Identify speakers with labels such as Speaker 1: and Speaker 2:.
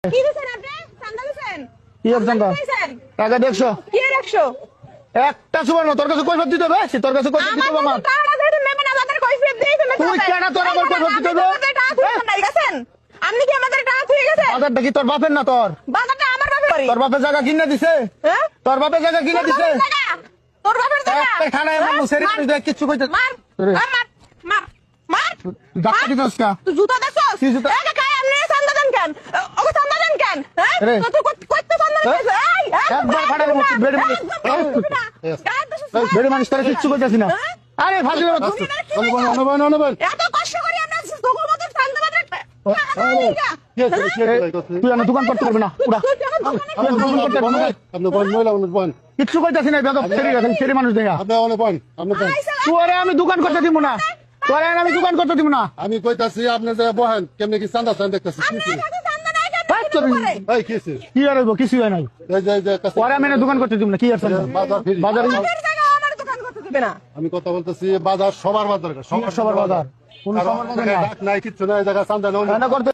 Speaker 1: কি দিছেন আপনি? চান্দা দিছেন?
Speaker 2: কি চান্দা? টাকা 150
Speaker 1: কি 100?
Speaker 2: একটা সুবর্ণ তোর কাছে কৈফিয়ত দিতে হবে তোর কাছে কৈফিয়ত দিতে হবে আমার
Speaker 1: টাকাটা দিয়ে মেমন আমাদের কৈফিয়ত দিয়ে ফেলে
Speaker 2: তুই কেন তোর আমার কৈফিয়ত দিতে হবে
Speaker 1: আপনি কি আমাদের টাকা থুয়ে গেছেন?
Speaker 2: বাজারটা কি তোর বাপের না তোর
Speaker 1: বাজারটা আমার বাপের।
Speaker 2: তোর বাপের জায়গা কিনে দিছে
Speaker 1: হ্যাঁ?
Speaker 2: তোর বাপের জায়গা কিনে দিছে
Speaker 1: তোর বাপের জায়গা।
Speaker 2: একটা খানায় আমার সেরি তুই কিছু কইতে
Speaker 1: মার মার মার মার
Speaker 2: ডাক্তার দিছস কা
Speaker 1: তুই জুতা দেখছস?
Speaker 2: কি জুতা?
Speaker 1: এই কাই আপনি চান্দা দেন কেন? ওকে চান্দা দেন কেন? হ্যাঁ?
Speaker 2: রে।
Speaker 1: তো কইতে চান্দা দিছ? এই
Speaker 2: একবার ফাটালে মুখ বেড়ে বেড়ে মানুষ তোরা কিচ্ছু কইতাছি না আরে ফাজিল অনুবন
Speaker 1: এত কষ্ট করি আমরা সকল মতো চান্দা বাজার
Speaker 2: তুই আমার দোকান করতে পারবি না পুরা কিচ্ছু কইতাছি না বেদব সেরি মানুষ দেখা তোরে আমি দোকান করতে দিব না তোরে আমি দোকান করতে দিব না
Speaker 3: আমি কইতাছি আপনি যে বহেন কেমনে কি চান্দা চান দেখতেছি
Speaker 2: কি আর হইব কিছু হয় নাই পরে আমি দোকান করতে দিব না কি আর বাজারে
Speaker 3: আমি কথা বলতেছি বাজার সবার বাজার
Speaker 2: সবার বাজার কোন সবার বাজার
Speaker 3: নাই কিচ্ছু নাই জায়গা চান্দা
Speaker 2: করতে